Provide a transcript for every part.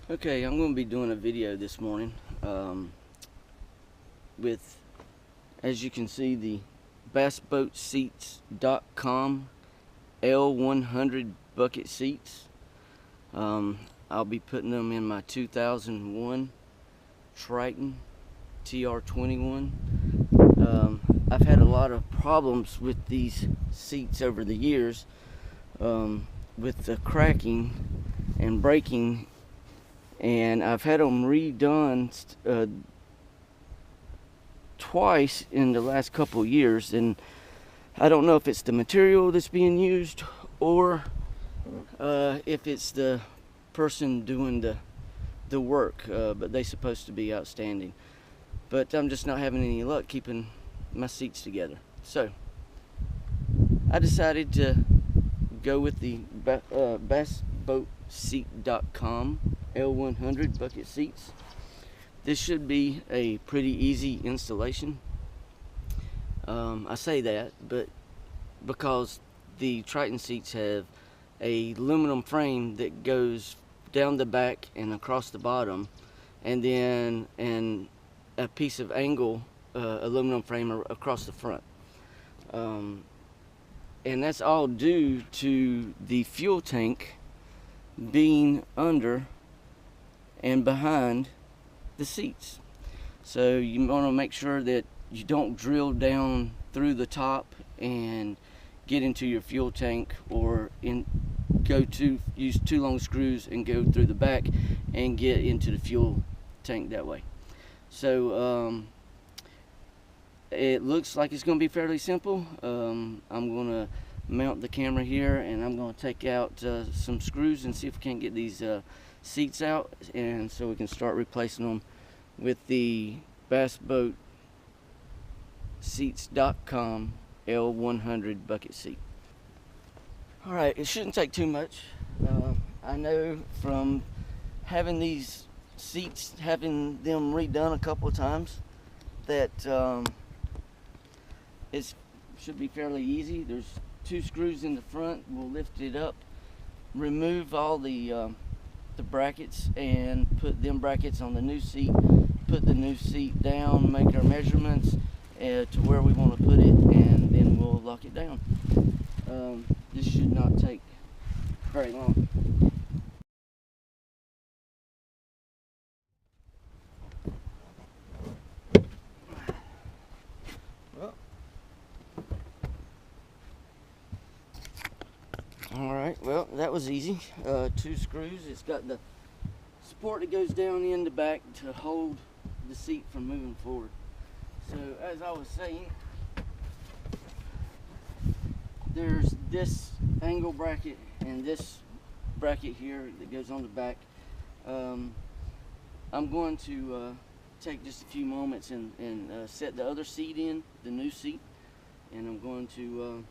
Okay, I'm going to be doing a video this morning with, as you can see, the BassBoatSeats.com L100 bucket seats. I'll be putting them in my 2001 Triton TR21. I've had a lot of problems with these seats over the years with the cracking and breaking, and I've had them redone twice in the last couple years, and I don't know if it's the material that's being used or if it's the person doing the work, but they're supposed to be outstanding. But I'm just not having any luck keeping my seats together. So I decided to go with the BassBoatSeat.com L100 bucket seats. This should be a pretty easy installation. I say that, but because the Triton seats have a aluminum frame that goes down the back and across the bottom, and then a piece of angle aluminum frame across the front. And that's all due to the fuel tank being under and behind the seats. So you want to make sure that you don't drill down through the top and get into your fuel tank, or use two long screws and go through the back and get into the fuel tank that way. So it looks like it's going to be fairly simple. I'm going to mount the camera here, and I'm going to take out some screws and see if we can get these seats out, and so we can start replacing them with the BassBoatSeats.com L100 bucket seat. Alright, it shouldn't take too much. I know from having these seats, having them redone a couple of times, that it should be fairly easy. There's two screws in the front. We'll lift it up, remove all the brackets, and put them brackets on the new seat, put the new seat down, make our measurements to where we want to put it, and then we'll lock it down. This should not take very long. Alright, well, that was easy. Two screws. It's got the support that goes down in the back to hold the seat from moving forward. So, as I was saying, there's this angle bracket and this bracket here that goes on the back. I'm going to take just a few moments and set the other seat in, the new seat, and I'm going to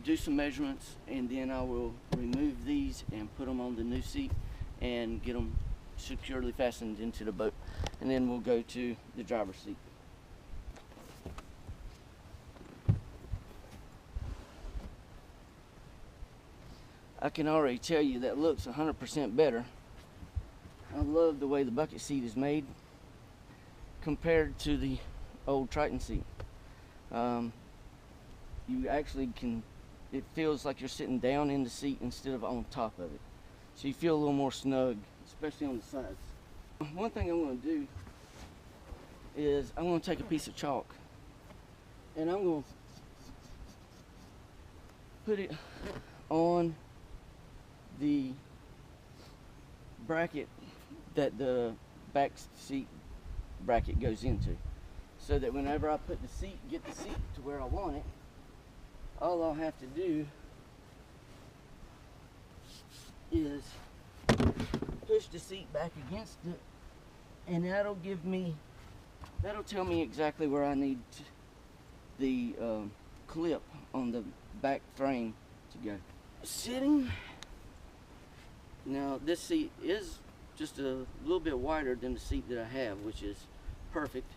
do some measurements, and then I will remove these and put them on the new seat and get them securely fastened into the boat, and then we'll go to the driver's seat. I can already tell you that looks 100% better. I love the way the bucket seat is made compared to the old Triton seat. You actually can, it feels like you're sitting down in the seat instead of on top of it. So you feel a little more snug, especially on the sides. One thing I'm going to do is I'm going to take a piece of chalk, and I'm going to put it on the bracket that the back seat bracket goes into, so that whenever I get the seat to where I want it, all I'll have to do is push the seat back against it, and that'll tell me exactly where I need the clip on the back frame to go. Sitting. Now this seat is just a little bit wider than the seat that I have, which is perfect.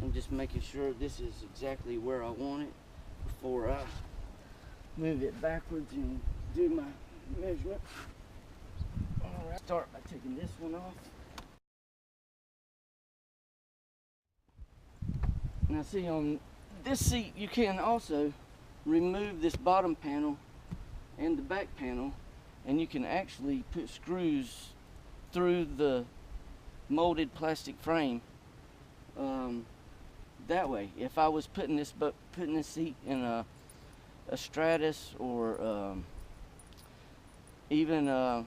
I'm just making sure this is exactly where I want it before I move it backwards and do my measurement. Alright, start by taking this one off. Now see, on this seat you can also remove this bottom panel and the back panel, and you can actually put screws through the molded plastic frame. That way, if I was putting this seat in a Stratus or even a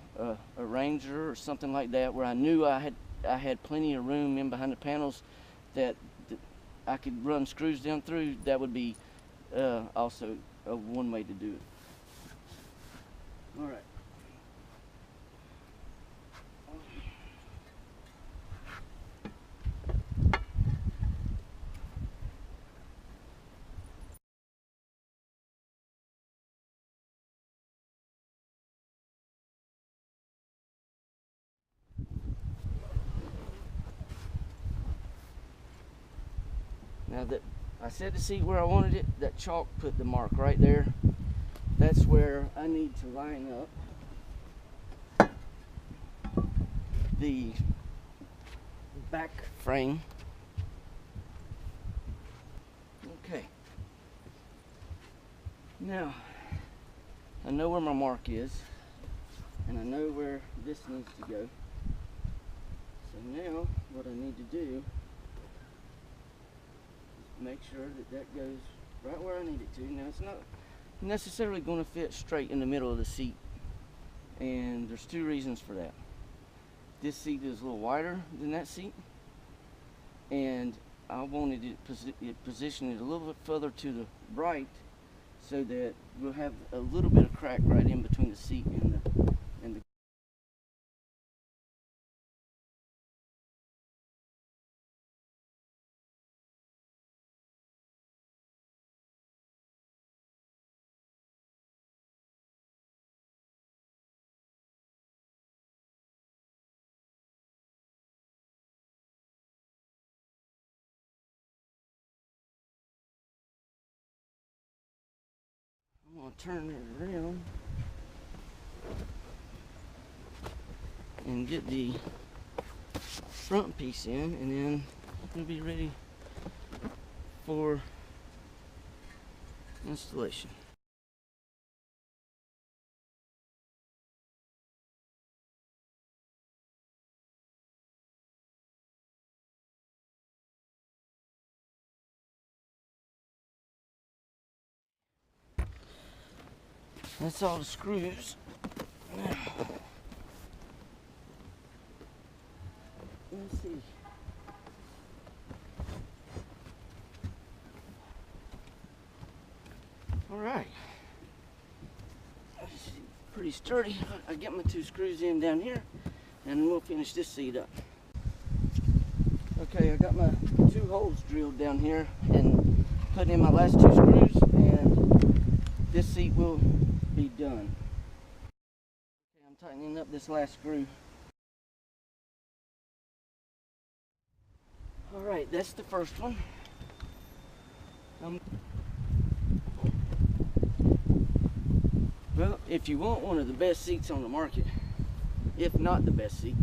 Ranger or something like that, where I knew I had plenty of room in behind the panels that I could run screws down through, that would be also one way to do it. All right. Now that I set the seat where I wanted it, that chalk put the mark right there. That's where I need to line up the back frame. Okay. Now, I know where my mark is, and I know where this needs to go. So now, what I need to do is make sure that that goes right where I need it to. Now, it's not necessarily going to fit straight in the middle of the seat, and there's two reasons for that. This seat is a little wider than that seat, and I wanted it positioned a little bit further to the right so that we'll have a little bit of crack right in between the seat and the I'm going to turn it around and get the front piece in, and then we'll be ready for installation. That's all the screws. Now, let's see. All right. Pretty sturdy. I get my two screws in down here, and we'll finish this seat up. Okay, I got my two holes drilled down here and put in my last two screws, and this seat will be done. Okay, I'm tightening up this last screw. All right, that's the first one. Well, if you want one of the best seats on the market, if not the best seat,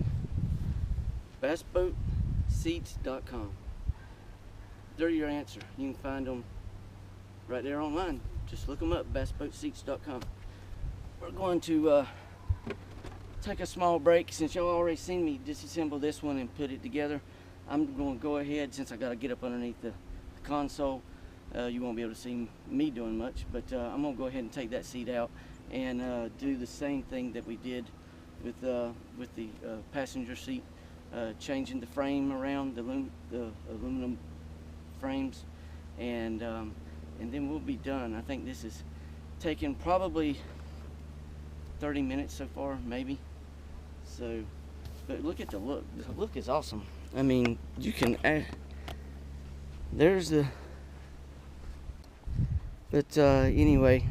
BassBoatSeats.com. They're your answer. You can find them right there online. Just look them up, BassBoatSeats.com. We're going to take a small break. Since y'all already seen me disassemble this one and put it together, I'm going to go ahead, since I got to get up underneath the console. You won't be able to see me doing much, but I'm going to go ahead and take that seat out and do the same thing that we did with the passenger seat, changing the frame around, the aluminum frames, and then we'll be done. I think this is taken probably 30 minutes so far, maybe. So, but look at the look. The look is awesome. I mean, you can there's the. But anyway,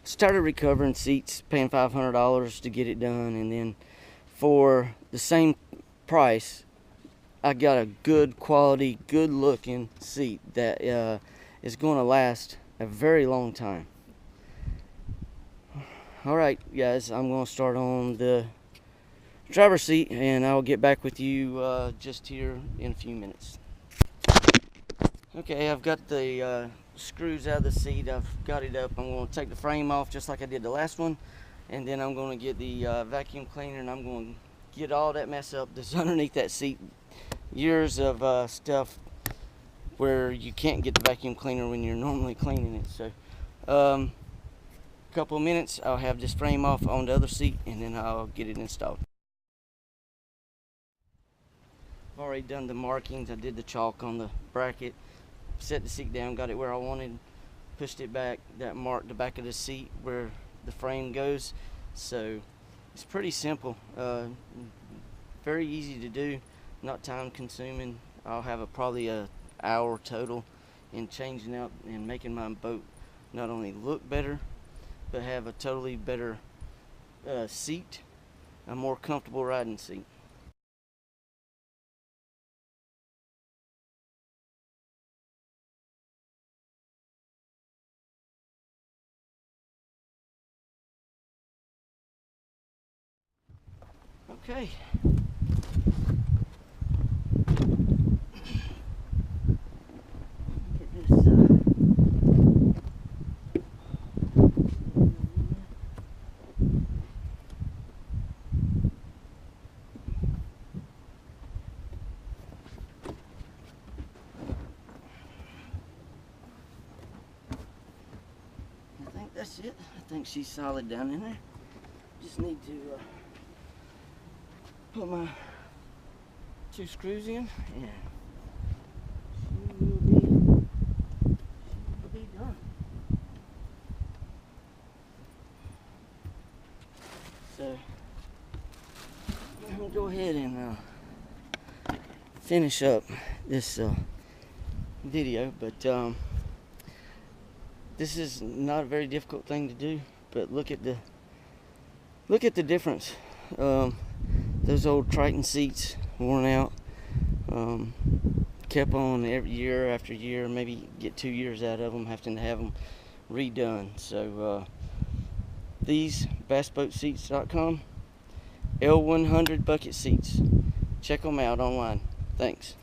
started recovering seats, paying $500 to get it done, and then for the same price, I got a good quality, good looking seat that is going to last a very long time. Alright guys, I'm going to start on the driver's seat and I'll get back with you just here in a few minutes. Okay, I've got the screws out of the seat. I've got it up. I'm going to take the frame off just like I did the last one, and then I'm going to get the vacuum cleaner and I'm going to get all that mess up that's underneath that seat. Years of stuff where you can't get the vacuum cleaner when you're normally cleaning it. So couple of minutes, I'll have this frame off on the other seat and then I'll get it installed. I've already done the markings. I did the chalk on the bracket, set the seat down, got it where I wanted, pushed it back. That marked the back of the seat where the frame goes. So it's pretty simple, very easy to do, not time consuming. I'll have probably an hour total in changing out and making my boat not only look better but have a totally better seat, a more comfortable riding seat. Okay. Get this I think that's it. I think she's solid down in there. Just need to put my 2 screws in and she will be done. So I'm gonna go ahead and finish up this video, but this is not a very difficult thing to do, but look at the difference. Those old Triton seats, worn out, kept on every year after year, maybe get 2 years out of them, having to have them redone. So these BassBoatSeats.com L100 bucket seats, check them out online. Thanks.